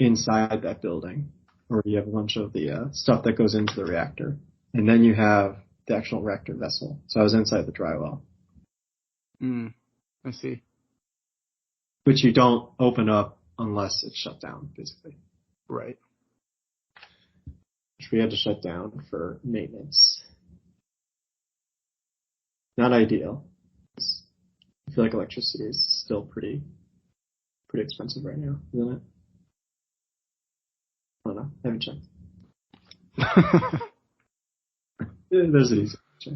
inside that building, or you have a bunch of the stuff that goes into the reactor, and then you have the actual reactor vessel. So I was inside the dry well. I see. Which you don't open up unless it's shut down, basically. Right. Which we had to shut down for maintenance. Not ideal. I feel like electricity is still pretty expensive right now, isn't it? I don't know. I haven't checked. There's an easy check.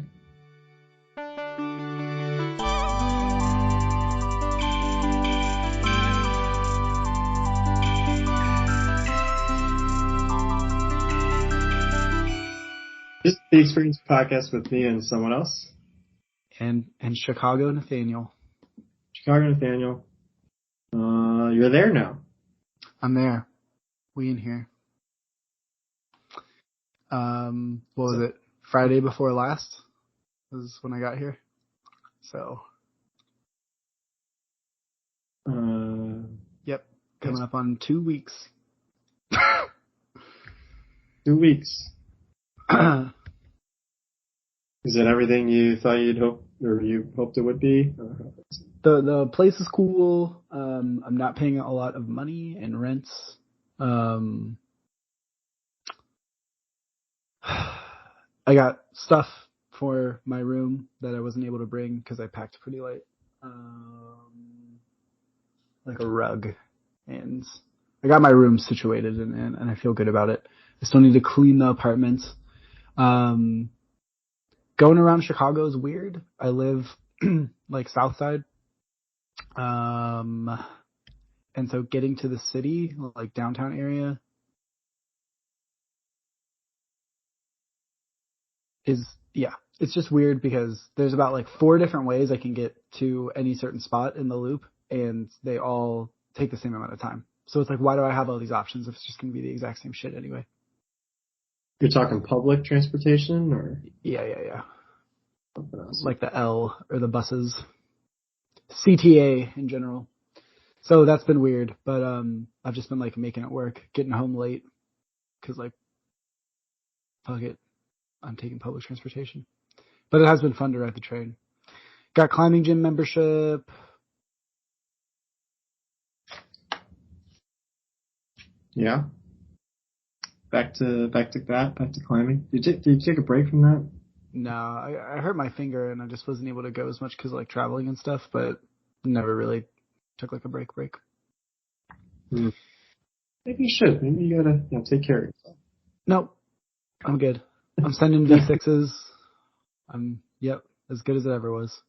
This is the Experience podcast with me and someone else. And Chicago Nathaniel. Chicago Nathaniel. You're there now. I'm there. We in here. What was it? Friday before last was when I got here. So. Yep. Coming up on 2 weeks. 2 weeks. Is it everything you thought you hoped it would be? The place is cool. I'm not paying a lot of money in rents. I got stuff for my room that I wasn't able to bring because I packed pretty light. Like a rug. And I got my room situated and I feel good about it. I still need to clean the apartment. Going around Chicago is weird. I live like South Side. And so getting to the city, like downtown area, it's just weird because there's about like 4 different ways I can get to any certain spot in the loop, and they all take the same amount of time. So it's like, why do I have all these options if it's just going to be the exact same shit anyway? You're talking public transportation, or? Yeah. Like the L or the buses. CTA in general. So that's been weird, but I've just been like making it work, getting home late, because like, fuck it, I'm taking public transportation. But it has been fun to ride the train. Got climbing gym membership. Yeah. Back to climbing. Did you take a break from that? No, I hurt my finger and I just wasn't able to go as much because like traveling and stuff, but never really took like a break. Maybe you should. Maybe you gotta take care of yourself. Nope. I'm good. I'm sending V6s. Yep, as good as it ever was.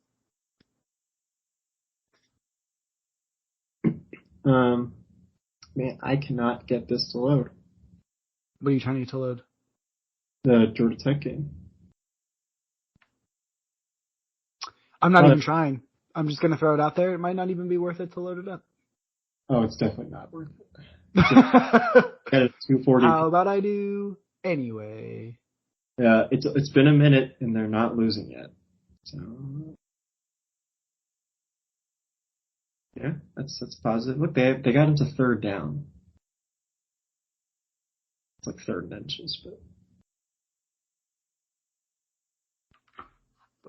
Man, I cannot get this to load. What are you trying to get to load? The Georgia Tech game. I'm not even trying. I'm just going to throw it out there. It might not even be worth it to load it up. Oh, it's definitely not worth it. At 2:40. How about I do anyway? Yeah, it's been a minute and they're not losing yet. So yeah, that's positive. Look, they got into 3rd down. It's like 3rd and inches, but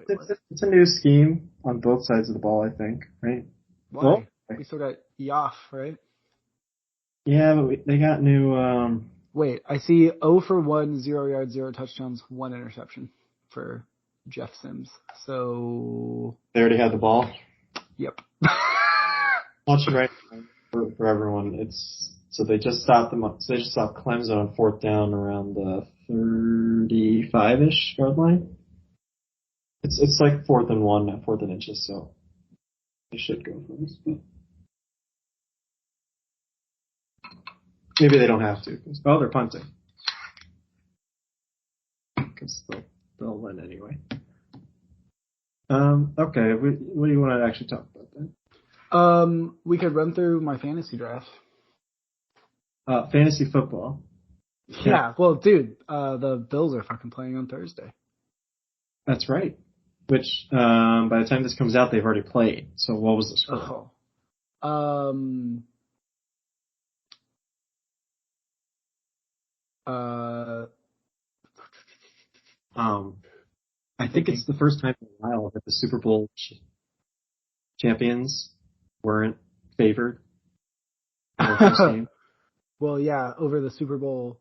it's a new scheme on both sides of the ball, I think, right? Why? Well, we still got Yoff, right? Yeah, but they got new. Wait, I see 0 for 1, 0 yards, 0 touchdowns, 1 interception for Jeff Sims. So they already had the ball. Yep. Watch it right for everyone. So they just stopped them. So they just stopped Clemson on 4th down around the 35-ish yard line. It's like 4th and 1, not 4th and inches. So they should go for this. But maybe they don't have to. They're punting. Because they'll win anyway. Okay. What do you want to actually talk about then? We could run through my fantasy draft. Fantasy football. Yeah. Well, dude, the Bills are fucking playing on Thursday. That's right. Which, by the time this comes out, they've already played. So what was the score? Uh, I think it's the first time in a while that the Super Bowl champions weren't favored in their first game. Well, yeah, over the Super Bowl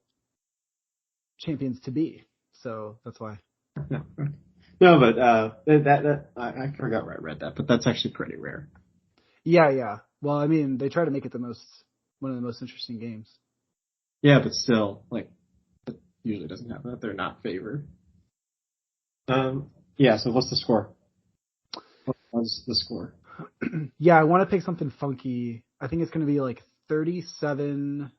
champions to be. So that's why. No, but I forgot where I read that, but that's actually pretty rare. Yeah. Well, I mean, they try to make it one of the most interesting games. Yeah, but still, like, it usually doesn't happen that they're not favored. Yeah. So what's the score? What was the score? Yeah, I want to pick something funky. I think it's going to be like 37-30.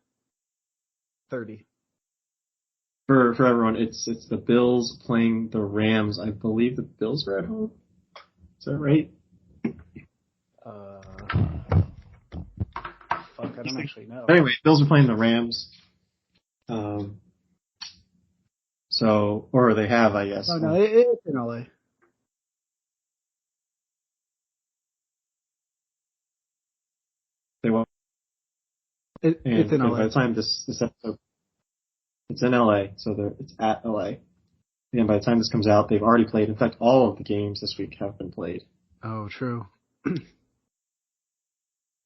For everyone, it's the Bills playing the Rams. I believe the Bills are at home. Is that right? Fuck, I don't actually know. Anyway, Bills are playing the Rams. Or they have, I guess. Oh, no, it's in LA. They won't. It's in LA. By the time this episode, it's in LA, so it's at LA. And by the time this comes out, they've already played. In fact, all of the games this week have been played. Oh, true.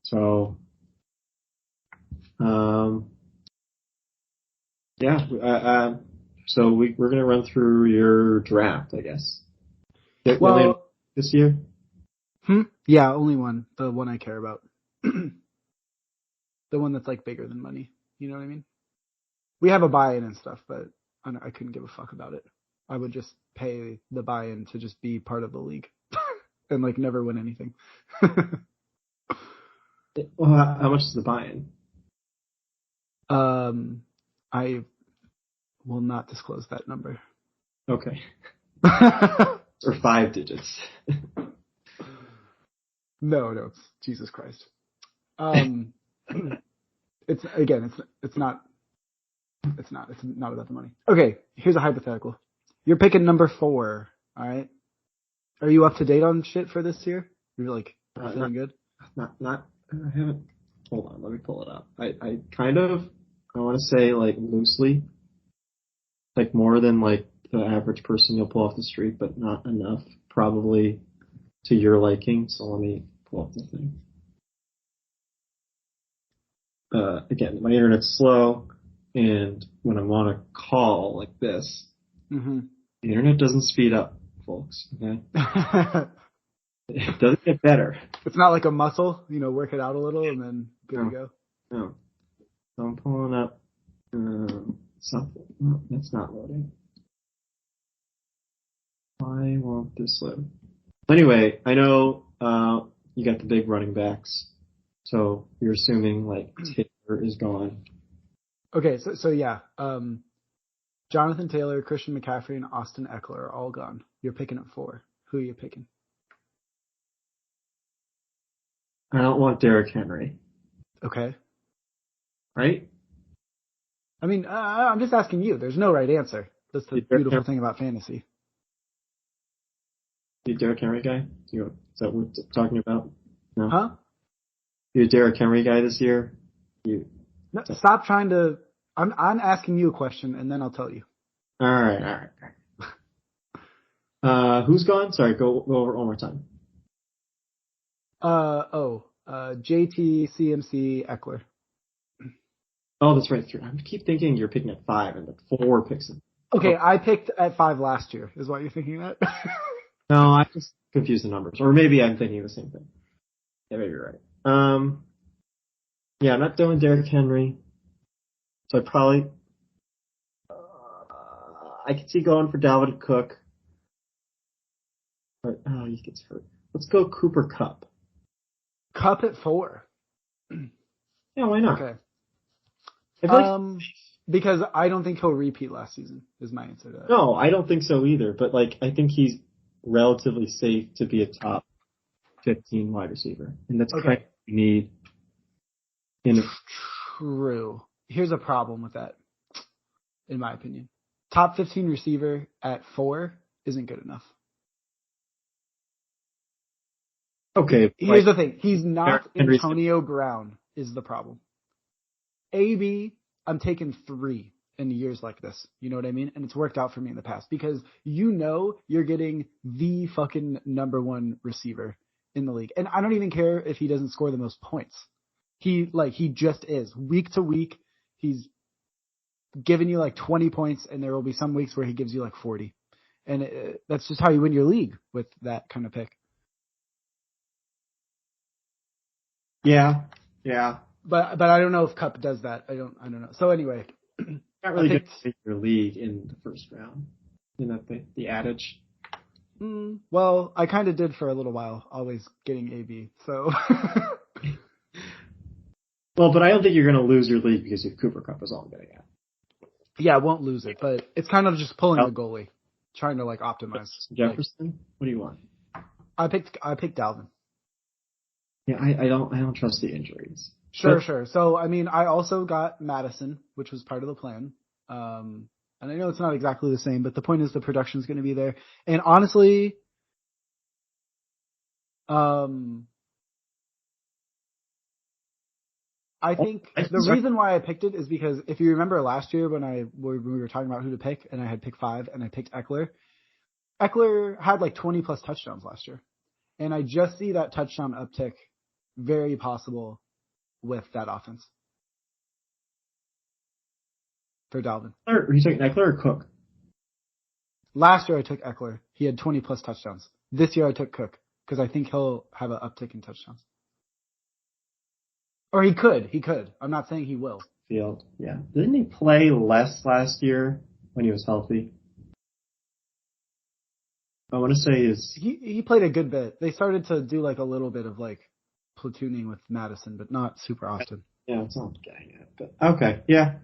So, yeah. So we're gonna run through your draft, I guess. Well, this year. Yeah, only one. The one I care about. The one that's like bigger than money. You know what I mean? We have a buy-in and stuff, but I couldn't give a fuck about it. I would just pay the buy-in to just be part of the league and like never win anything. Well, how much is the buy-in? I will not disclose that number. Okay. Or 5 digits. No, it's Jesus Christ. It's not about the money. Okay, here's a hypothetical. You're picking number 4, all right? Are you up to date on shit for this year? You're like feeling good? Not. I haven't. Hold on, let me pull it up. I kind of. I want to say like loosely, like more than like the average person you'll pull off the street, but not enough probably to your liking. So let me pull up the thing. Again, my internet's slow, and when I'm on a call like this, the internet doesn't speed up, folks. Okay, it doesn't get better. It's not like a muscle, work it out a little and then good to go. No, so I'm pulling up something. No, that's not loading. Why won't this load? Anyway, I know you got the big running backs, so you're assuming like Taylor is gone. Okay, so yeah, Jonathan Taylor, Christian McCaffrey, and Austin Eckler are all gone. You're picking at 4. Who are you picking? I don't want Derrick Henry. Okay. Right? I mean, I'm just asking you. There's no right answer. That's the beautiful thing about fantasy. You a Derrick Henry guy? Is that what we're talking about? No? Huh? You a Derrick Henry guy this year? No, stop trying to... I'm asking you a question, and then I'll tell you. All right. Who's gone? Sorry, go over it one more time. JT, CMC, Eckler. Oh, that's right. I keep thinking you're picking at 5 and the 4 picks. Okay, I picked at 5 last year, is what you're thinking that? No, I just confused the numbers. Or maybe I'm thinking the same thing. Yeah, maybe you're right. Yeah, I'm not doing Derrick Henry. So I probably... I could see going for Dalvin Cook. But, he gets hurt. Let's go Cooper Kupp. Kupp at 4. Yeah, why not? Okay. Because I don't think he'll repeat last season, is my answer to that. No, I don't think so either. But, I think he's relatively safe to be a top 15 wide receiver. And that's kind of what you need. True. Here's a problem with that, in my opinion. Top 15 receiver at 4 isn't good enough. Okay. Here's the thing. He's not Antonio Brown is the problem. AB, I'm taking 3 in years like this. You know what I mean? And it's worked out for me in the past because you're getting the fucking number one receiver in the league. And I don't even care if he doesn't score the most points. He just is. Week to week, he's giving you like 20 points, and there will be some weeks where he gives you like 40. And that's just how you win your league with that kind of pick. Yeah. But I don't know if Cup does that. I don't know. So anyway, not really good to take your league in the first round. Isn't that the adage? Well, I kind of did for a little while, always getting AB. So. Well, but I don't think you're going to lose your league because of Cooper Cup is all I'm getting at. Yeah, I won't lose it, but it's kind of just pulling the goalie, trying to like optimize. Jefferson, what do you want? I picked Dalvin. Yeah, I don't trust the injuries. Sure. So I mean, I also got Madison, which was part of the plan. And I know it's not exactly the same, but the point is the production is going to be there. And honestly, I think the reason why I picked it is because if you remember last year when we were talking about who to pick, and I had picked 5 and I picked Eckler. Eckler had like 20 plus touchdowns last year. And I just see that touchdown uptick very possible with that offense. For Dalvin. Are you taking Eckler or Cook? Last year I took Eckler. He had 20 plus touchdowns. This year I took Cook because I think he'll have an uptick in touchdowns. Or he could. I'm not saying he will. Field, yeah. Didn't he play less last year when he was healthy? I want to say he played a good bit. They started to do like a little bit of like platooning with Madison, but not super often. Yeah, it's not getting it. But okay, yeah.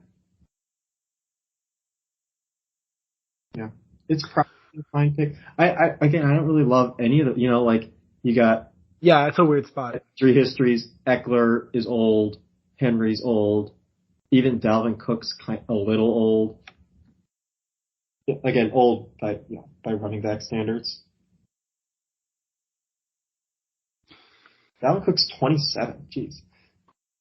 Yeah. It's probably a fine pick. I don't really love any of the, like you got. Yeah, it's a weird spot. 3 histories. Eckler is old. Henry's old. Even Dalvin Cook's a little old. Again, old by running back standards. Dalvin Cook's 27. Jeez.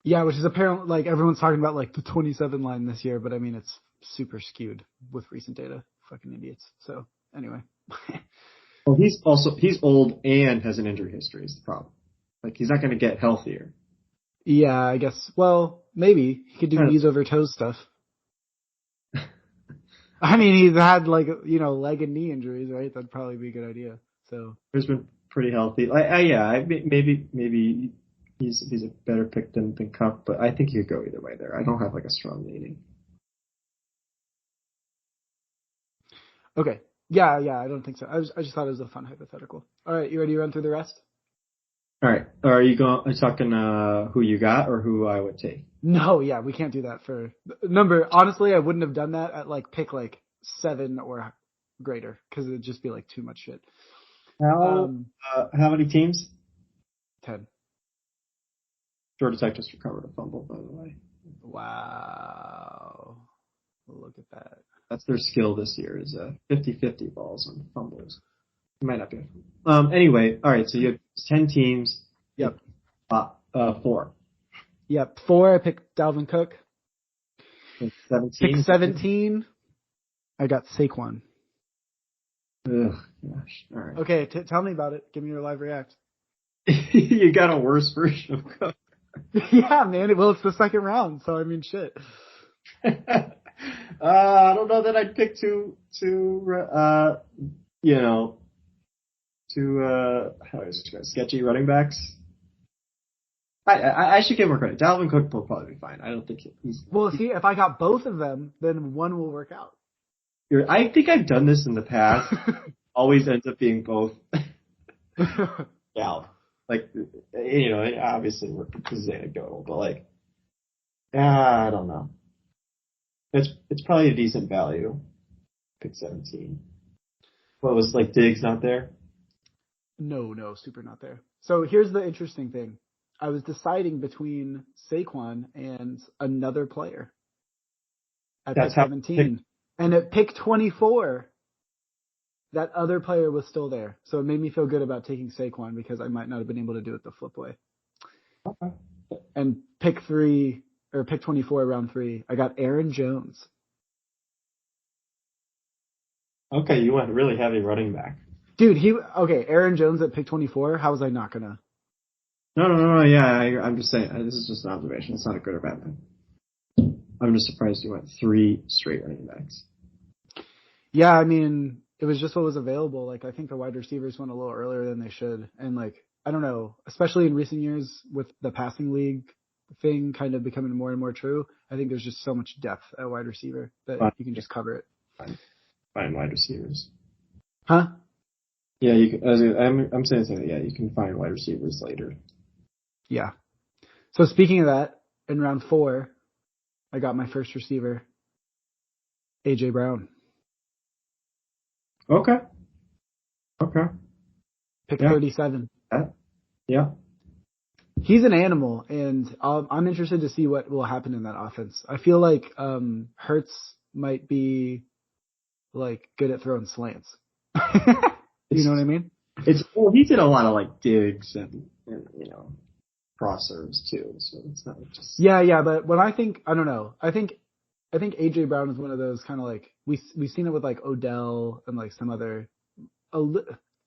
Yeah, which is apparently like everyone's talking about like the 27 line this year, but I mean it's super skewed with recent data. Fucking idiots. So anyway. Well, he's old and has an injury history is the problem. Like he's not going to get healthier. Yeah, I guess. Well, maybe he could do knees over toes stuff. I mean, he's had like leg and knee injuries, right? That'd probably be a good idea. So he's been pretty healthy. Maybe he's a better pick than Cup, but I think you could go either way there. I don't have like a strong leaning. Okay. Yeah, I don't think so. I just thought it was a fun hypothetical. All right, you ready to run through the rest? All right. Are you talking who you got or who I would take? No, yeah, we can't do that for number. Honestly, I wouldn't have done that at like pick like 7 or greater because it would just be like too much shit. How many teams? 10. Georgia Tech just recovered a fumble, by the way. Wow. Look at that. That's their skill this year is 50-50 balls on fumbles. It might not be. Anyway, all right. So you have 10 teams. Yep. 4. Yep. 4. I picked Dalvin Cook. 17. Pick 17. I got Saquon. Ugh, gosh. All right. Okay. Tell me about it. Give me your live react. You got a worse version of Cook. Yeah, man. Well, it's the second round, so I mean, shit. I don't know that I'd pick two sketchy running backs. I should give more credit. Dalvin Cook will probably be fine. I don't think he's. Well, see, if I got both of them, then one will work out. I think I've done this in the past. Always ends up being both. Yeah, like obviously this is anecdotal, but like, I don't know. It's probably a decent value. Pick 17. What was like Diggs not there? No, super not there. So here's the interesting thing. I was deciding between Saquon and another player at pick 17. And at pick 24, that other player was still there. So it made me feel good about taking Saquon because I might not have been able to do it the flip way. Okay. And pick 24, round 3, I got Aaron Jones. Okay, you went really heavy running back. Dude, Aaron Jones at pick 24. How was I not gonna? No. Yeah, I'm just saying. This is just an observation. It's not a good or bad thing. I'm just surprised you went 3 straight running backs. Yeah, I mean, it was just what was available. Like, I think the wide receivers went a little earlier than they should. And like, I don't know, especially in recent years with the passing league thing kind of becoming more and more true. I think there's just so much depth at wide receiver that Fine, you can just cover it. fine wide receivers. Huh? Yeah, you can, I'm saying something. Yeah, you can find wide receivers later. Yeah. So speaking of that, in round 4, I got my first receiver, AJ Brown. Okay. Pick Yeah. 37. Yeah. He's an animal, and I'm interested to see what will happen in that offense. I feel like Hurts might be like good at throwing slants. You know what I mean? He did a lot of like digs and crossers too. So it's not just Yeah. But when I don't know. I think AJ Brown is one of those kind of like we've seen it with like Odell and like some other,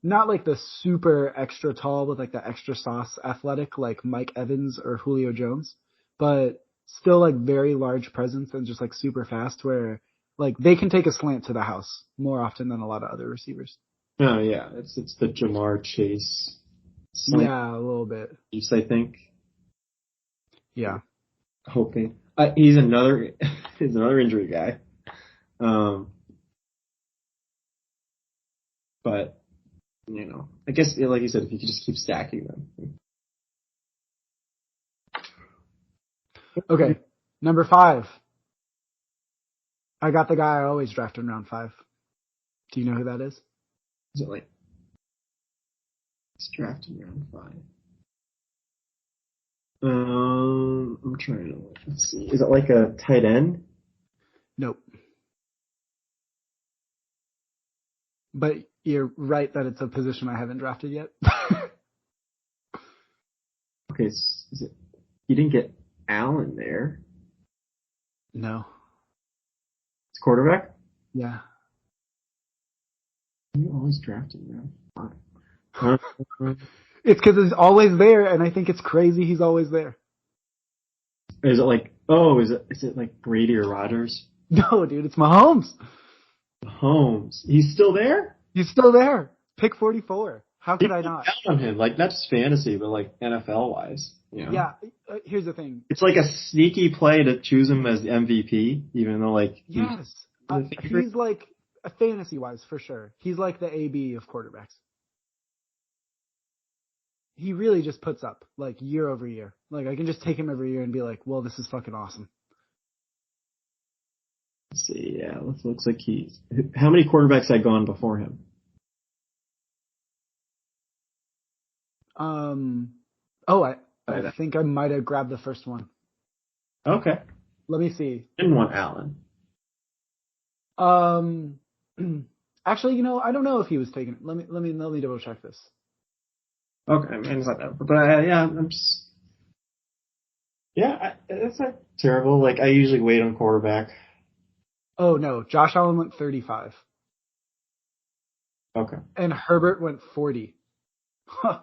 not like the super extra tall with like the extra sauce athletic like Mike Evans or Julio Jones, but still like very large presence and just like super fast where like they can take a slant to the house more often than a lot of other receivers. no, yeah. It's the Jamar Chase slant Yeah, a little bit. piece, I think. Yeah. Hoping he's another injury guy. But I guess like you said, if you could just keep stacking them. Okay. Number 5. I got the guy I always draft in round 5. Do you know who that is? Is it like it's drafted round 5? I'm trying to let's see. Is it like a tight end? Nope. But you're right that it's a position I haven't drafted yet. Okay, is it? You didn't get Allen there. No. It's quarterback. Yeah. You always drafted round 5. It's because he's always there, and I think it's crazy he's always there. Is it like is it like Brady or Rodgers? No, dude, it's Mahomes. Mahomes. He's still there? He's still there. Pick 44. How could I not? Down on him, like not just fantasy, but like NFL wise. Yeah, here's the thing. It's like a sneaky play to choose him as the MVP, even though like yes, he's like fantasy wise for sure. He's like the AB of quarterbacks. He really just puts up like year over year. Like I can just take him every year and be like, well, this is fucking awesome. Let's see, yeah, looks like he's. How many quarterbacks had gone before him? I think I might have grabbed the first one. Okay. Let me see. Didn't want Allen. Actually, I don't know if he was taken. Let me double check this. Okay, I mean, it's not that, but yeah, I'm just. Yeah, it's not terrible. Like I usually wait on quarterback. Oh no, Josh Allen went 35. Okay. And Herbert went 40. Huh.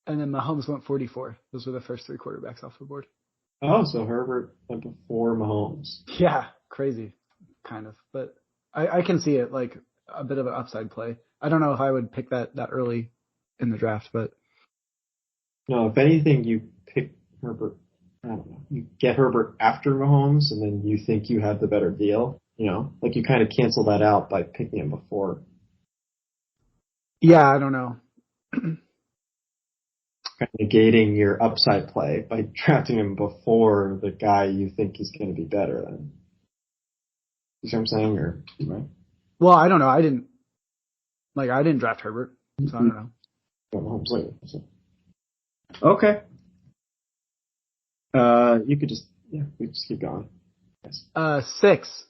And then Mahomes went 44. Those were the first 3 quarterbacks off the board. Oh, so Herbert went before Mahomes. Yeah, crazy, kind of. But I can see it like a bit of an upside play. I don't know if I would pick that early in the draft, but no, if anything, you pick Herbert. I don't know. You get Herbert after Mahomes, and then you think you have the better deal. Like you kind of cancel that out by picking him before. Yeah, I don't know. Kind of negating your upside play by drafting him before the guy you think is going to be better than. You see what I'm saying? Or right? Well, I don't know. I didn't draft Herbert, so I don't know. Mahomes later. So. Okay. You could just we just keep going. Yes. 6,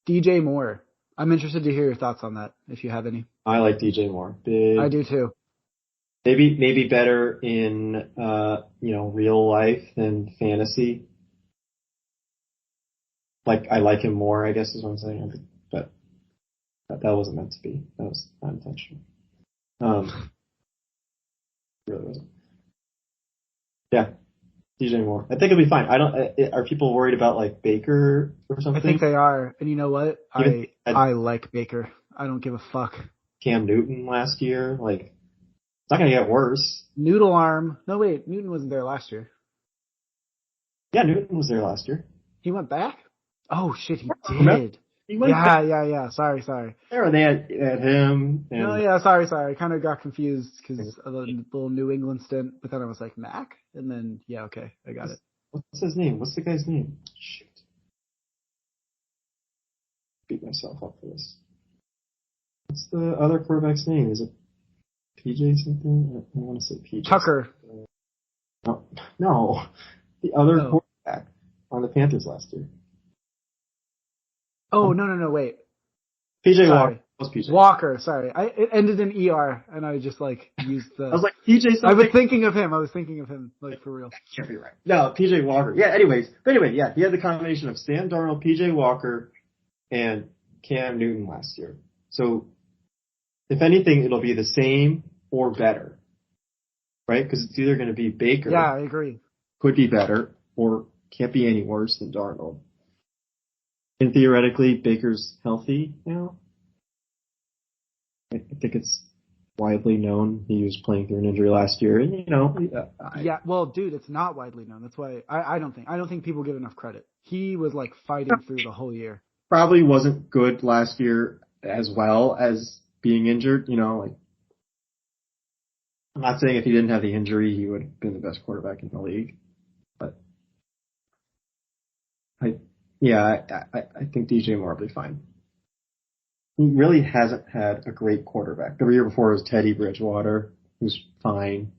DJ Moore. I'm interested to hear your thoughts on that, if you have any. I like DJ Moore. Big. I do too. Maybe better in real life than fantasy. Like I like him more, I guess is what I'm saying. But That wasn't meant to be. That was not intentional. Really wasn't. Yeah, DJ Moore. I think it'll be fine. I don't. Are people worried about like Baker or something? I think they are. And you know what? Even I like Baker. I don't give a fuck. Cam Newton last year, like it's not gonna get worse. Noodle arm. No, wait. Newton wasn't there last year. Yeah, Newton was there last year. He went back? Oh shit, he Remember? did. He went Yeah. Sorry. there. They had him. And No, yeah, sorry. I kind of got confused because of the little New England stint, but then I was like, Mac? And then, yeah, okay, I got it. What's his name? What's the guy's name? Shit. Beat myself up for this. What's the other quarterback's name? Is it PJ something? I want to say PJ. Tucker. No. The other quarterback on the Panthers last year. Oh, no, wait. PJ Walker. What's PJ? Walker, sorry. It ended in ER, and I just, used the... I was like, PJ something. I was thinking of him, for real. That can't be right. No, PJ Walker. Yeah, anyway, yeah, he had the combination of Sam Darnold, PJ Walker, and Cam Newton last year. So, if anything, it'll be the same or better. Right? Because it's either going to be Baker. Yeah, I agree. Could be better, or can't be any worse than Darnold. And theoretically, Baker's healthy now. I think it's widely known he was playing through an injury last year, and yeah, well, dude, it's not widely known. That's why I don't think people give enough credit. He was fighting through the whole year. Probably wasn't good last year as well as being injured. I'm not saying if he didn't have the injury, he would have been the best quarterback in the league, but I think DJ Moore will be fine. He really hasn't had a great quarterback. The year before was Teddy Bridgewater, who's fine.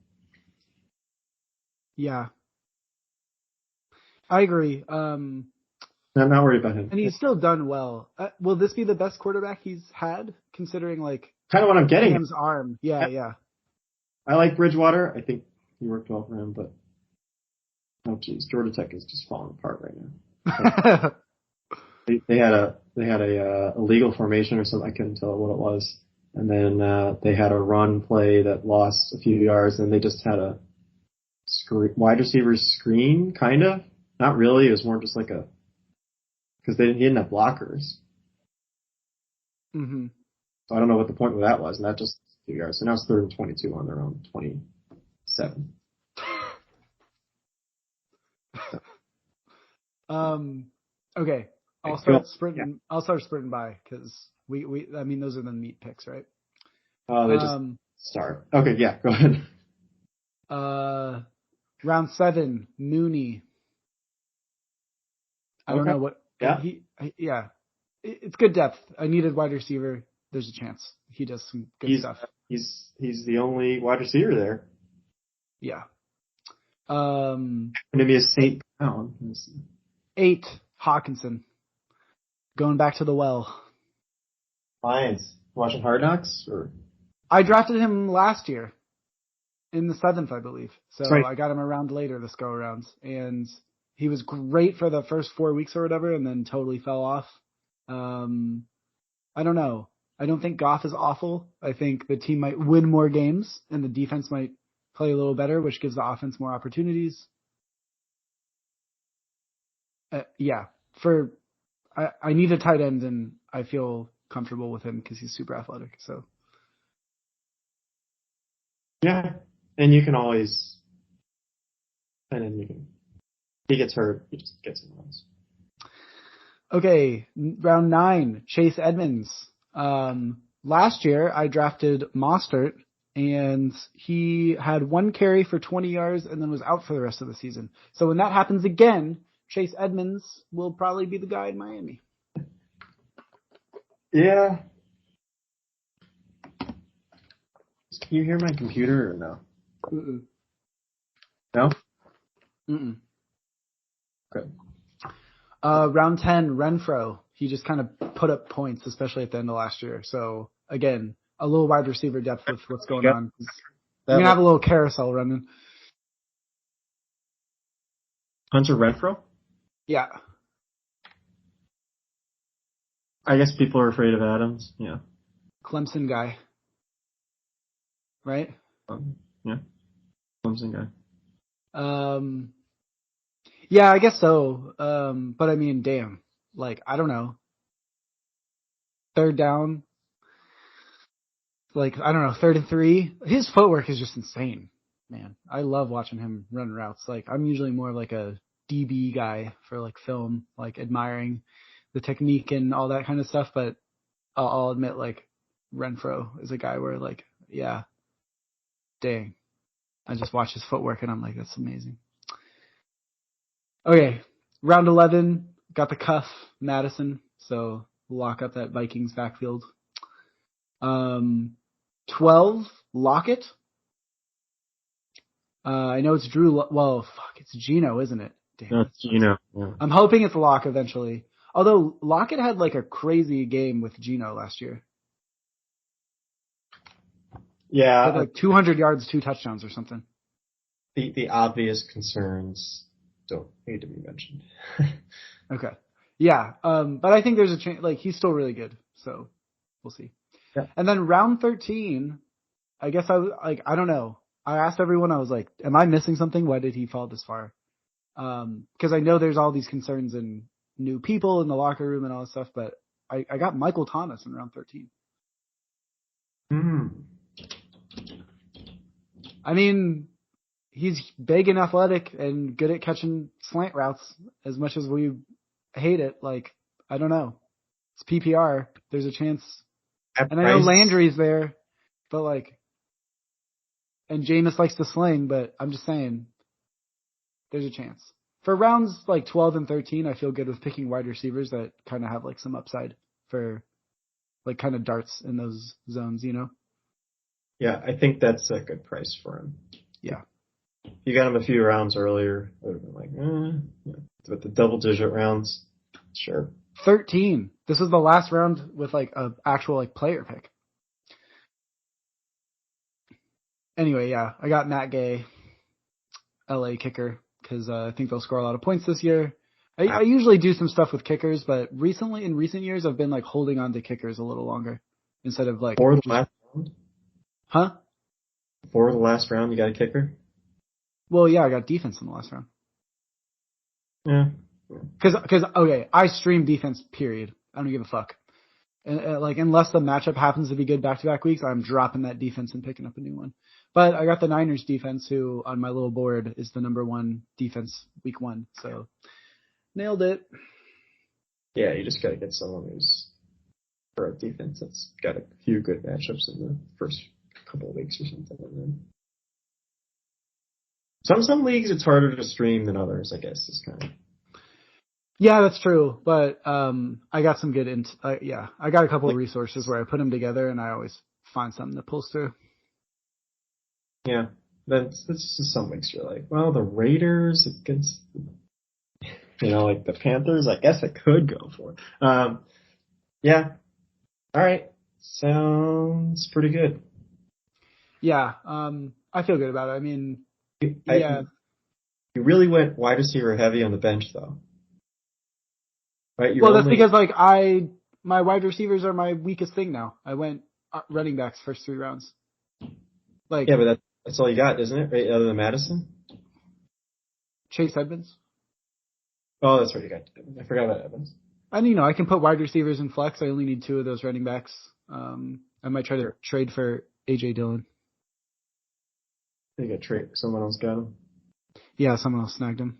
Yeah. I agree. I'm not worried about him. And he's still done well. Will this be the best quarterback he's had, considering kind of what I'm getting? Cam's arm. Yeah. I like Bridgewater. I think he worked well for him, but oh geez, Georgia Tech is just falling apart right now. They had a illegal formation or something. I couldn't tell what it was. And then they had a run play that lost a few yards, and they just had a wide receiver screen, kind of. Not really. It was more just because he didn't have blockers. Mm-hmm. So I don't know what the point of that was, and that just a few yards. So now it's 3rd and 22 on their own 27. Okay. I'll start sprinting. Yeah. I'll start sprinting by because those are the meat picks, right? Oh, they just start. Okay, yeah, go ahead. Round 7, Mooney. I don't know what. Yeah. It's good depth. I needed wide receiver. There's a chance he does some good stuff. He's the only wide receiver there. Yeah. Maybe a St. Brown. 8, Hawkinson. Going back to the well. Lions. Watching Hard Knocks? Or? I drafted him last year. In the 7th, I believe. So right. I got him around later this go around. And he was great for the first 4 weeks or whatever, and then totally fell off. I don't know. I don't think Goff is awful. I think the team might win more games, and the defense might play a little better, which gives the offense more opportunities. I need a tight end, and I feel comfortable with him because he's super athletic. So, yeah, and you can always, and then if he gets hurt, you just get someone else. Okay, round 9, Chase Edmonds. Last year I drafted Mostert, and he had 1 carry for 20 yards and then was out for the rest of the season. So when that happens again, Chase Edmonds will probably be the guy in Miami. Yeah. Can you hear my computer or no? Mm-mm. No? Mm-mm. Okay. Round 10, Renfro. He just kind of put up points, especially at the end of last year. So, again, a little wide receiver depth with what's going on. We're going to have a little carousel running. Hunter Renfro? Yeah. I guess people are afraid of Adams. Yeah. Clemson guy, right? Yeah. Clemson guy. Yeah, I guess so. But I mean, damn, like, I don't know. Third down, like, I don't know, 3rd and 3. His footwork is just insane, man. I love watching him run routes. Like, I'm usually more like a DB guy for like film, like admiring the technique and all that kind of stuff. But I'll admit, like, Renfro is a guy where, like, yeah, dang. I just watch his footwork and I'm like, that's amazing. Okay, round 11, got the cuff, Madison, so lock up that Vikings backfield. 12, Lockett. I know it's Drew. Well, fuck, it's Gino, isn't it? Damn. That's Gino. Yeah. I'm hoping it's Lock eventually. Although Lockett had like a crazy game with Gino last year. Yeah. He had like 200 yards, 2 touchdowns or something. The obvious concerns don't need to be mentioned. Okay. Yeah. But I think there's a chance, like, he's still really good. So we'll see. Yeah. And then round 13, I guess I don't know. I asked everyone, I was like, am I missing something? Why did he fall this far? Cause I know there's all these concerns and new people in the locker room and all this stuff, but I got Michael Thomas in round 13. I mean, he's big and athletic and good at catching slant routes. As much as we hate it, like, I don't know. It's PPR. There's a chance. And I know Landry's there, but like, and Jameis likes to sling, but I'm just saying, there's a chance. For rounds like 12 and 13, I feel good with picking wide receivers that kind of have like some upside for like kind of darts in those zones, you know? Yeah, I think that's a good price for him. Yeah. If you got him a few rounds earlier, I would have been like, yeah. But the double-digit rounds, sure. 13. This is the last round with like a actual like player pick. Anyway, yeah, I got Matt Gay, LA kicker, because I think they'll score a lot of points this year. I usually do some stuff with kickers, but in recent years, I've been like holding on to kickers a little longer instead of like. For the last round? Huh? For the last round, you got a kicker? Well, yeah, I got defense in the last round. Yeah. Because okay, I stream defense. Period. I don't give a fuck. And like, unless the matchup happens to be good back-to-back weeks, I'm dropping that defense and picking up a new one. But I got the Niners defense, who on my little board is the number 1 defense week 1. So nailed it. Yeah, you just got to get someone who's for a defense that's got a few good matchups in the first couple of weeks or something. And then some leagues it's harder to stream than others, I guess. Is kind of. Yeah, that's true. But I got some good I got a couple of resources where I put them together, and I always find something that pulls through. Yeah, that's just some weeks you're like, well, the Raiders against, like the Panthers. I guess I could go for it. Yeah. All right. Sounds pretty good. Yeah. I feel good about it. I mean, yeah. You really went wide receiver heavy on the bench, though. Right? That's because like my wide receivers are my weakest thing now. I went running backs first 3 rounds. Like, yeah, but that's all you got, isn't it? Right? Other than Madison? Chase Edmonds. Oh, that's right. You got. I forgot about Edmonds. And I can put wide receivers in flex. I only need 2 of those running backs. I might try to trade for AJ Dillon. You got trade. Someone else got him. Yeah, someone else snagged him.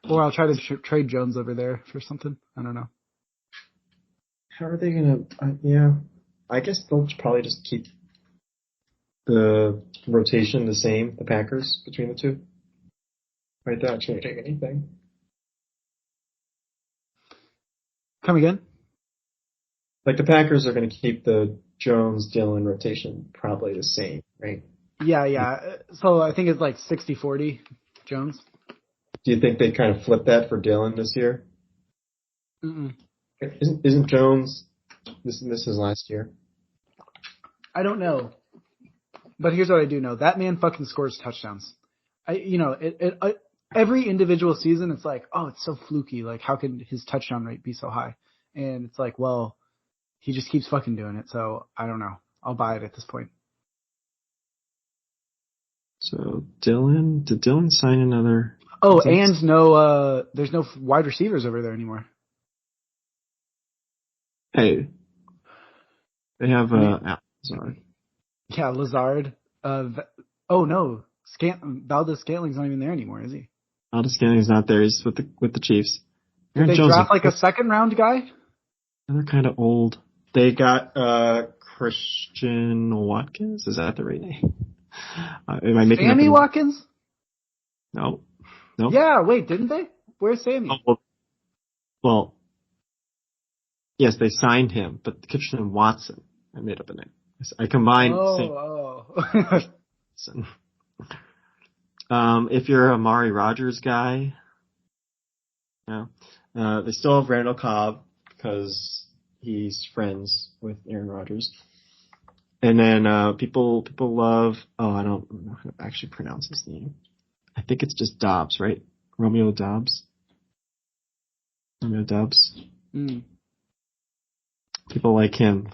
Or I'll try to trade Jones over there for something. I don't know. How are they gonna? Yeah, I guess they'll probably just keep the rotation the same. The Packers between the two. Right, they're not changing anything. Come again? Like the Packers are going to keep the Jones-Dillon rotation probably the same, right? Yeah. So I think it's like 60-40 Jones. Do you think they kind of flip that for Dillon this year? Mm-mm. Isn't Jones? This is last year. I don't know, but here's what I do know: that man fucking scores touchdowns. Every individual season, it's like, oh, it's so fluky. Like, how can his touchdown rate be so high? And it's like, well, he just keeps fucking doing it. So I don't know. I'll buy it at this point. So did Dylan sign another? Oh, and there's no wide receivers over there anymore. Hey, they have Lazard. Yeah, Lazard. Oh no, Valdez-Scantling's not even there anymore, is he? Valdez-Scantling is not there. He's with the Chiefs. Did they draft like a second round guy? They're kind of old. They got Christian Watkins. Is that the right name? Am I making Sammy Watkins? No. Yeah, wait, didn't they? Where's Sammy? Well, yes, they signed him, but Christian Watson. I made up a name. I combined. If you're a Amari Rogers guy, they still have Randall Cobb because he's friends with Aaron Rodgers. And then people love. Oh, I don't know how to actually pronounce his name. I think it's just Dobbs, right? Romeo Dobbs. Mm. People like him,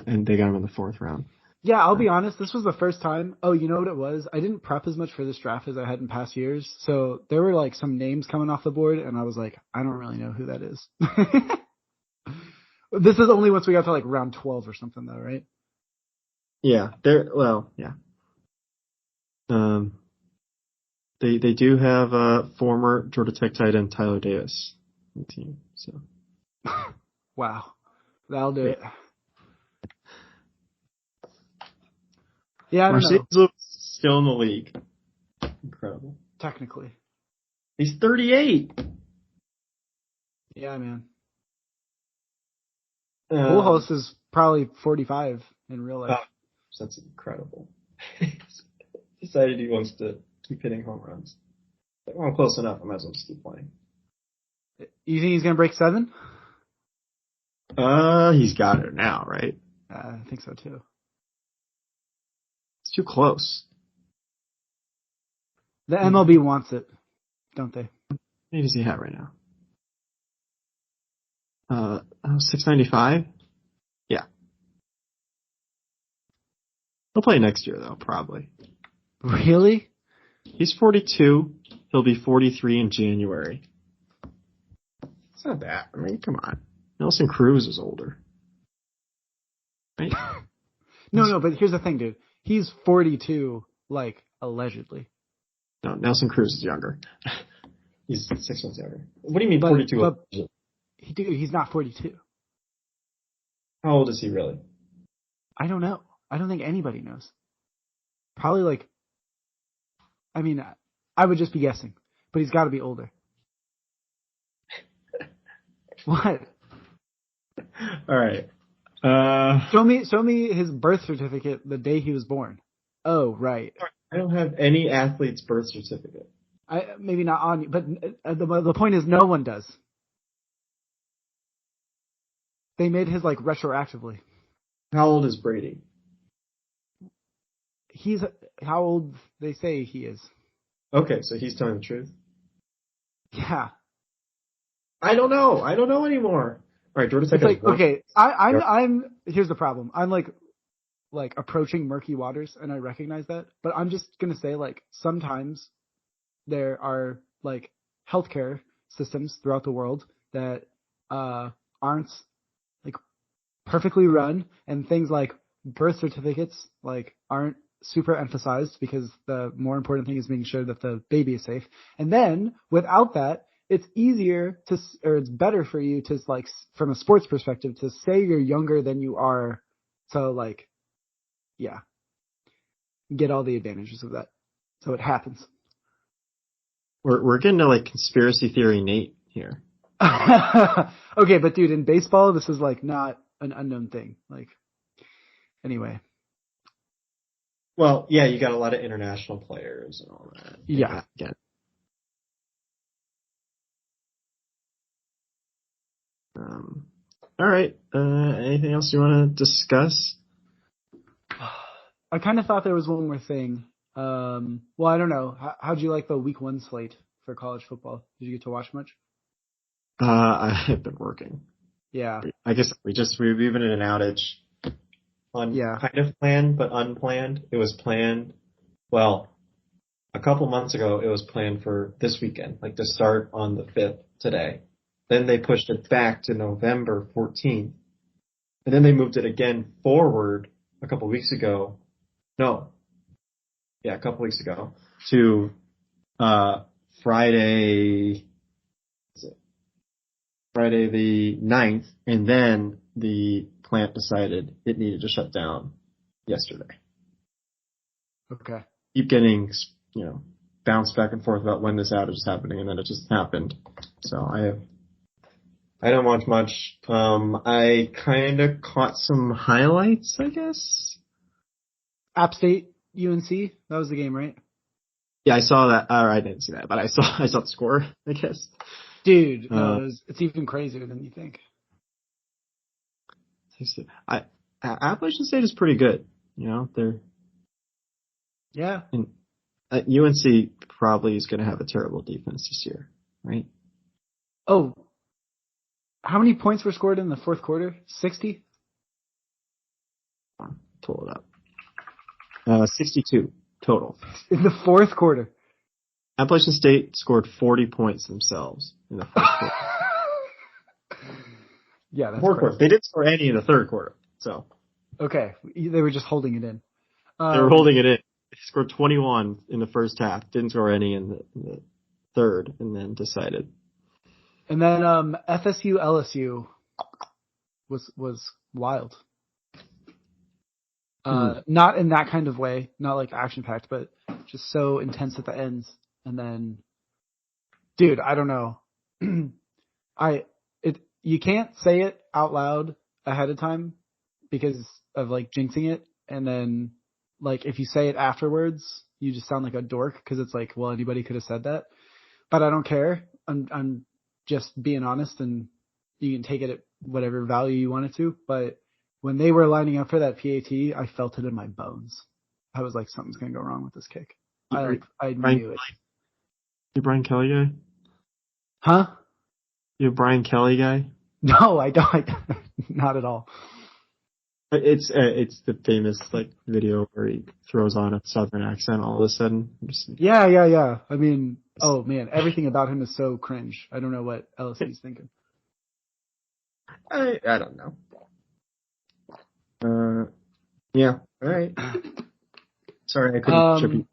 and they got him in the 4th round. Yeah, I'll be honest. This was the first time. Oh, you know what it was? I didn't prep as much for this draft as I had in past years. So there were like some names coming off the board, and I was like, I don't really know who that is. This is only once we got to like round 12 or something, though, right? Yeah, yeah. They do have former Georgia Tech tight end Tyler Davis on the team. So. Wow, that'll do it. Yeah, I don't know. Marcedes still in the league. Incredible. Technically. He's 38. Yeah, man. Kohlhaas is probably 45 in real life. That's incredible. Decided he wants to keep hitting home runs. Like, well, I'm close enough. I might as well just keep playing. You think he's going to break 7? He's got it now, right? I think so, too. It's too close. The MLB wants it, don't they? What does he have right now? 695? Yeah. He'll play next year, though, probably. Really? He's 42. He'll be 43 in January. It's not bad. I mean, come on. Nelson Cruz is older. Right? No, but here's the thing, dude. He's 42, like, allegedly. No, Nelson Cruz is younger. He's 6 months younger. What do you mean 42? Dude, he's not 42. How old is he really? I don't know. I don't think anybody knows. Probably like, I mean, I would just be guessing, but he's got to be older. What? All right. Show me his birth certificate the day he was born. Oh, right. I don't have any athlete's birth certificate. Maybe not on you, but the point is no one does. They made his like retroactively. How old is Brady? He's how old they say he is. Okay, so he's telling the truth. Yeah. I don't know anymore. All right, Georgia Tech. Like, okay, I'm. Here's the problem. I'm like approaching murky waters, and I recognize that. But I'm just gonna say, like, sometimes there are like healthcare systems throughout the world that aren't like perfectly run, and things like birth certificates like aren't super emphasized because the more important thing is making sure that the baby is safe. And then without that, it's easier to, or it's better for you to, like, from a sports perspective, to say you're younger than you are. So, like, yeah, get all the advantages of that. So it happens. We're getting to like conspiracy theory Nate here. Okay, but dude, in baseball, this is like not an unknown thing. Like, anyway. Well, yeah, you got a lot of international players and all that. Yeah. All right. Anything else you want to discuss? I kind of thought there was one more thing. Well, I don't know. How'd you like the week 1 slate for college football? Did you get to watch much? I have been working. Yeah. I guess we've been in an outage on Yeah. kind of planned but unplanned. It was planned. Well, a couple months ago, it was planned for this weekend, like to start on the 5th today. Then they pushed it back to November 14th. And then they moved it again forward a couple weeks ago. No. Yeah, a couple weeks ago to Friday, Friday the 9th, and then the plant decided it needed to shut down yesterday. Okay. Keep getting, bounced back and forth about when this outage is happening, and then it just happened. So I don't watch much. I kind of caught some highlights, I guess. App State, UNC, that was the game, right? Yeah, I saw that. I didn't see that, but I saw the score, I guess. Dude, no, it's even crazier than you think. Appalachian State is pretty good. They're Yeah. UNC probably is going to have a terrible defense this year, right? Oh, how many points were scored in the fourth quarter? 60? Pull it up. 62 total. In the fourth quarter. Appalachian State scored 40 points themselves in the fourth quarter. Yeah, that's fourth quarter. They didn't score any in the third quarter. So. Okay, they were just holding it in. They were holding it in. They scored 21 in the first half. Didn't score any in the third, and then decided. And then FSU LSU was wild. Not in that kind of way, not like action packed, but just so intense at the ends. And then, dude, I don't know. You can't say it out loud ahead of time because of like jinxing it, and then like if you say it afterwards, you just sound like a dork because it's like, well, anybody could have said that, but I don't care. I'm just being honest, and you can take it at whatever value you want it to. But when they were lining up for that PAT, I felt it in my bones. I was like, something's gonna go wrong with this kick. I knew it. You Brian Kelly guy? Huh? You a Brian Kelly guy? No, I don't. Not at all. It's the famous like video where he throws on a southern accent all of a sudden. Yeah. I mean, oh man, everything about him is so cringe. I don't know what LSU's thinking. I don't know. Yeah. All right. Sorry, I couldn't trip you.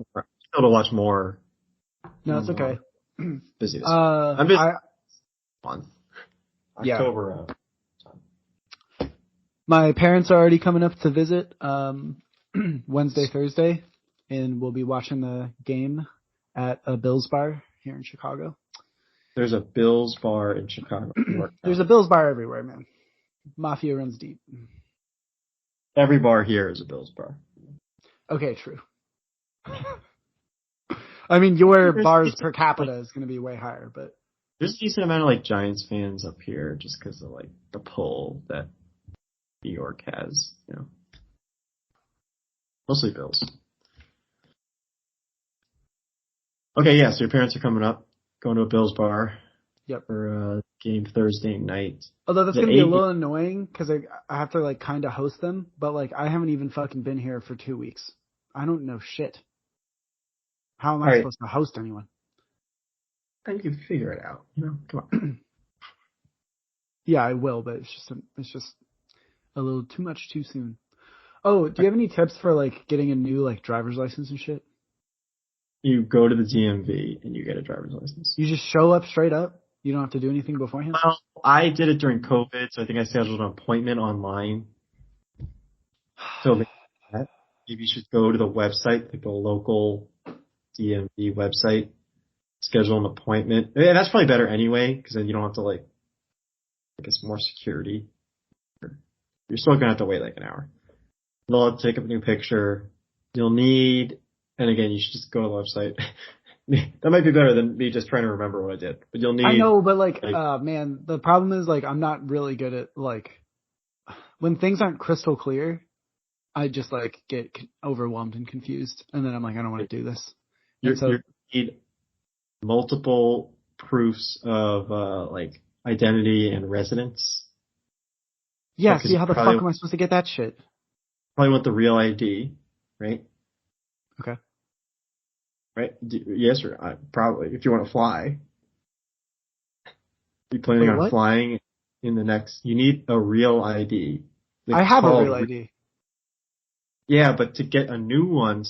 Still to watch more. No, it's okay. Busy this week. I'm busy. Month. October. Yeah. My parents are already coming up to visit Wednesday, Thursday, and we'll be watching the game at a Bills bar here in Chicago. There's a Bills bar in Chicago. There's a Bills bar everywhere, man. Mafia runs deep. Every bar here is a Bills bar. Okay, true. I mean, your bars per capita is going to be way higher, but there's a decent amount of like Giants fans up here just because of like the pull that New York has, Mostly Bills. Okay, yeah, so your parents are coming up, going to a Bills bar. Yep. For a game Thursday night. Although that's going to be a little annoying because I have to like kind of host them, but like I haven't even fucking been here for 2 weeks. I don't know shit. How am I supposed to host anyone? I think you can figure it out. Come on. Yeah, I will, but it's just a little too much too soon. Oh, do you have any tips for like getting a new like driver's license and shit? You go to the DMV and you get a driver's license. You just show up straight up? You don't have to do anything beforehand? Well, I did it during COVID, so I think I scheduled an appointment online. So maybe you should go to the website, like the local DMV website, schedule an appointment. And that's probably better anyway, because then you don't have to like, I guess, more security. You're still going to have to wait like an hour. They'll take up a new picture. You'll need, and again, you should just go to the website. That might be better than me just trying to remember what I did. But you'll need. I know, but like, man, the problem is like I'm not really good at like when things aren't crystal clear. I just like get overwhelmed and confused, and then I'm like, I don't want to do this. You need multiple proofs of like identity and residence. Yeah, Because see, you how the fuck am I supposed to get that shit? probably want the real ID, right? Okay. Right? Yes or probably if you want to fly. You're planning Wait, on what? flying in the next. You need a real ID. I It's have a called. real ID. Yeah, but to get a new one,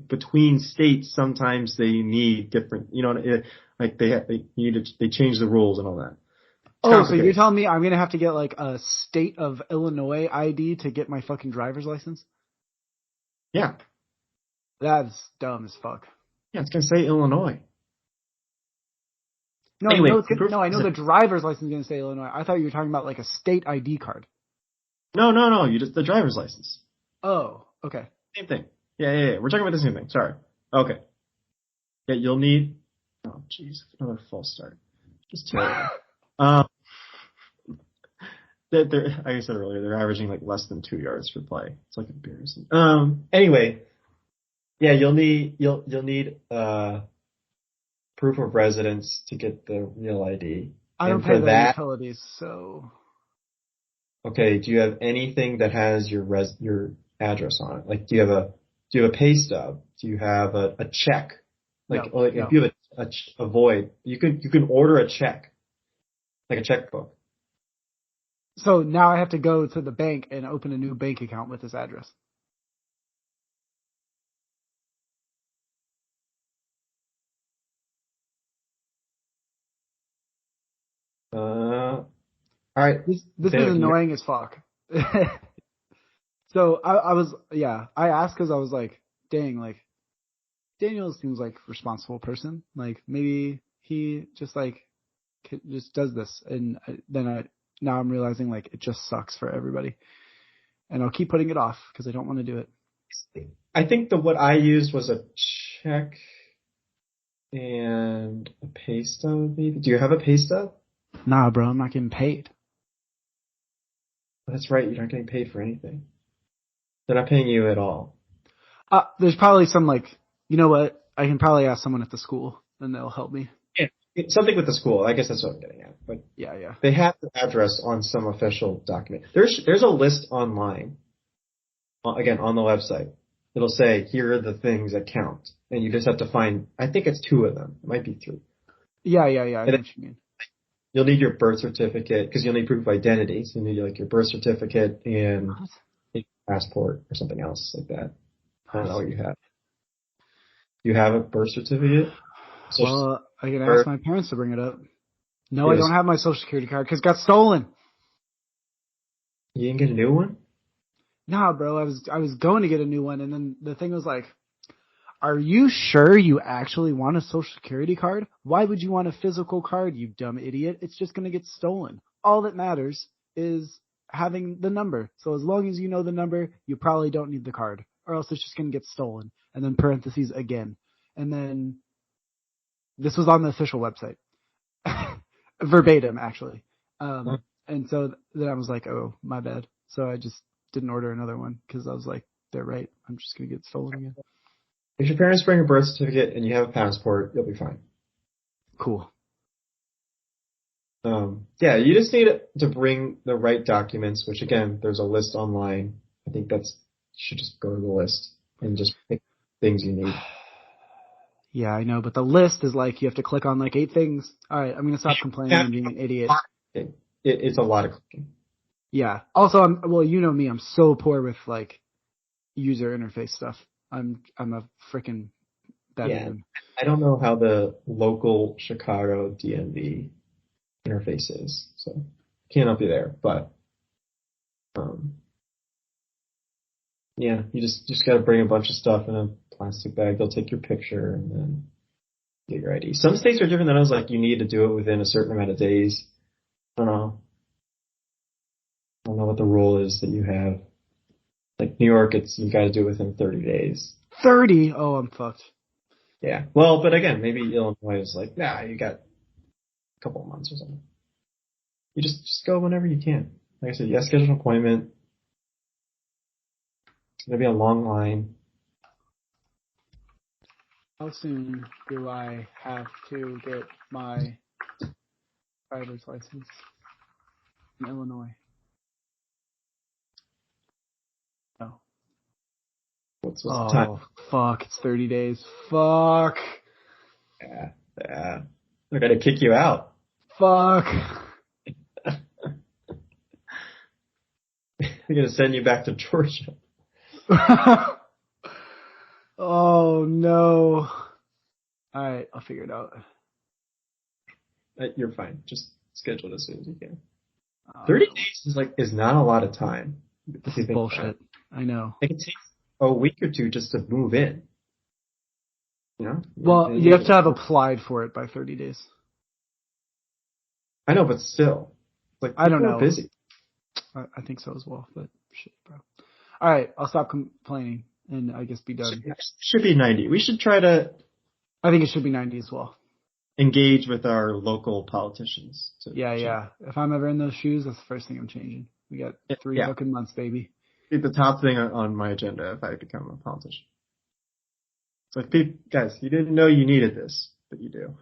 between states, sometimes they need different. You know, like they change the rules and all that. It's Oh, so you're complicated. telling me I'm gonna have to get like a state of Illinois ID to get my fucking driver's license? Yeah, That's dumb as fuck. yeah, it's gonna say Illinois. No, I know Anyway, it's good. No, I know the driver's license is gonna say Illinois. I thought you were talking about like a state ID card. no. You just the driver's license. Oh, okay. Same thing. Yeah. We're talking about the same thing. Sorry. Okay. Yeah, you'll need. Oh, jeez, another false start. Just terrible. Um, they're, like I said earlier, they're averaging like less than 2 yards per play. It's like embarrassing. Anyway, yeah, you'll need proof of residence to get the real ID, I don't and pay for the that, utilities, so okay, do you have anything that has your address on it? Like, do you have a pay stub? Do you have a check? no, Like if no. you have a void, you can order a check, like a checkbook. So now I have to go to the bank and open a new bank account with this address. All right. This is Okay, annoying as fuck. So I asked because I was like, dang, like Daniel seems like a responsible person. Like maybe he just like just does this, and now I'm realizing like it just sucks for everybody, and I'll keep putting it off because I don't want to do it. I think what I used was a check and a pay stub, maybe. Do you have a pay stub? Nah, bro, I'm not getting paid. That's right. You're not getting paid for anything. They're not paying you at all. There's probably some like, you know what? I can probably ask someone at the school, and they'll help me. Yeah. It's something with the school. I guess that's what I'm getting at. But Yeah. they have the address on some official document. There's a list online, again, on the website. It'll say, here are the things that count. And you just have to find, I think it's two of them. It might be three. Yeah. I know And then what you mean. you'll need your birth certificate, because you'll need proof of identity. So you need like your birth certificate and What? a passport or something else like that. I don't know What? what you have. You have a birth certificate? Social Well, I can ask birth, my parents to bring it up. No, I yes. don't have my social security card because it got stolen. You didn't get a new one? Nah, bro, I was going to get a new one, and then the thing was like, are you sure you actually want a social security card? Why would you want a physical card, you dumb idiot? It's just gonna get stolen. All that matters is having the number. So as long as you know the number, you probably don't need the card, or else it's just gonna get stolen. And then parentheses again. And then this was on the official website. Verbatim, actually. Huh? And so then I was like, oh, my bad. So I just didn't order another one because I was like, they're right. I'm just going to get stolen again. If your parents bring a birth certificate and you have a passport, you'll be fine. Cool. Yeah, you just need to bring the right documents, which again, there's a list online. I think you should just go to the list and just pick things you need. Yeah, I know, but the list is like you have to click on like 8 things. All right, I'm going to stop complaining and being an idiot. It's a lot of clicking. Yeah. Also, you know me, I'm so poor with like user interface stuff. I'm a freaking Yeah, bedroom. I don't know how the local Chicago DMV interface is, so can't help you there. But um, yeah, you just got to bring a bunch of stuff in a plastic bag. They'll take your picture and then get your ID. Some states are different than others. Like you need to do it within a certain amount of days. I don't know. I don't know what the rule is that you have. Like New York, you got to do it within 30 days. 30? Oh, I'm fucked. Yeah. Well, but again, maybe Illinois is like, nah, you got a couple of months or something. You just go whenever you can. Like I said, you got to schedule an appointment. It's gonna be a long line. How soon do I have to get my driver's license in Illinois? No. What's the time? Oh, fuck. It's 30 days. Fuck. Yeah. They're gonna kick you out. Fuck. They're gonna send you back to Georgia. Oh, no. Alright, I'll figure it out. You're fine. Just schedule it as soon as you can. 30 days is not a lot of time. This is bullshit. I know. It can take a week or two just to move in. You know? Well, you have to have applied for it by 30 days. I know, but still. I don't know. Busy. I think so as well, but shit, bro. Alright, I'll stop complaining and I guess be done. Should be 90. We should try to... I think it should be 90 as well. Engage with our local politicians. Yeah. If I'm ever in those shoes, that's the first thing I'm changing. We got 3 fucking months, baby. Be the top thing on my agenda if I become a politician. It's like, guys, you didn't know you needed this, but you do.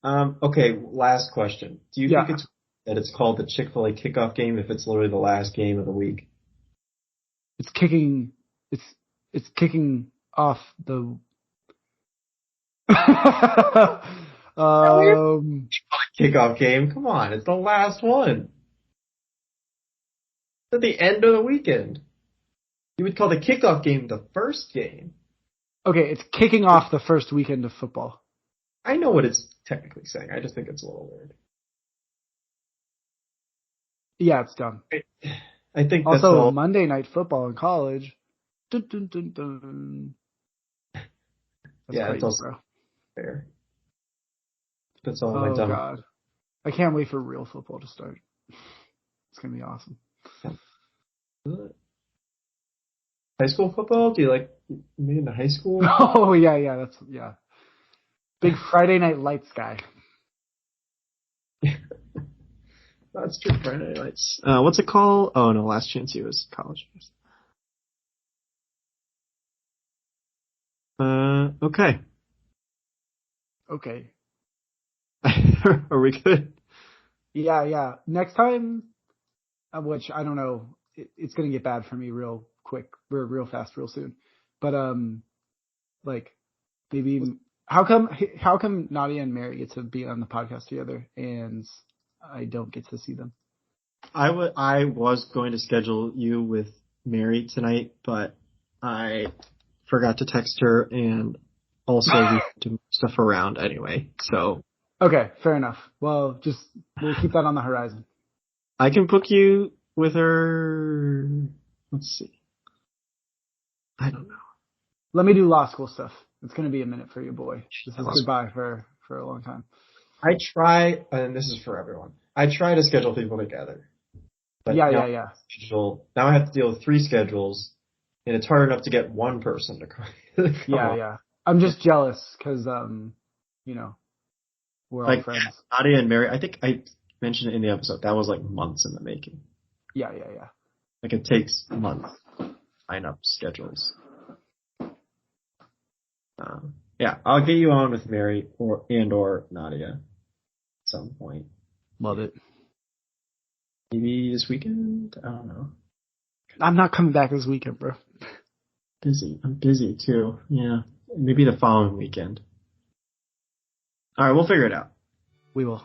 Okay, last question. Do you think it's called the Chick-fil-A kickoff game if it's literally the last game of the week? It's kicking off the kickoff game. Come on, it's the last one. It's at the end of the weekend. You would call the kickoff game the first game. Okay, it's kicking off the first weekend of football. I know what it's technically saying. I just think it's a little weird. Yeah, it's dumb. I think also that's all. Monday Night Football in college. Dun, dun, dun, dun. That's crazy, it's also bro. Fair. That's all Oh my dumb. God, I can't wait for real football to start. It's gonna be awesome. High school football? Do you like me into high school? Oh yeah, that's big Friday Night Lights guy. That's true. Friday Night Lights. What's it called? Oh no, Last Chance U is college. Okay. Okay. Are we good? Yeah. Next time, which I don't know, it's gonna get bad for me real quick, real fast, real soon. But like maybe how come Nadia and Mary get to be on the podcast together and I don't get to see them? I was going to schedule you with Mary tonight, but I forgot to text her and also we had to move stuff around anyway. So okay, fair enough. Well, we'll keep that on the horizon. I can book you with her. Let's see. I don't know. Let me do law school stuff. It's going to be a minute for you, boy. This is goodbye for a long time. I try, and this is for everyone. I try to schedule people together. But yeah. Now I have to deal with 3 schedules, and it's hard enough to get one person to come. Yeah. I'm just jealous because, we're all friends. Nadia and Mary, I think I mentioned it in the episode. That was like months in the making. Yeah. Like it takes months to line up schedules. I'll get you on with Mary or Nadia at some point. Love it. Maybe this weekend? I don't know. I'm not coming back this weekend, bro. I'm busy too. Yeah. Maybe the following weekend. All right, we'll figure it out. We will.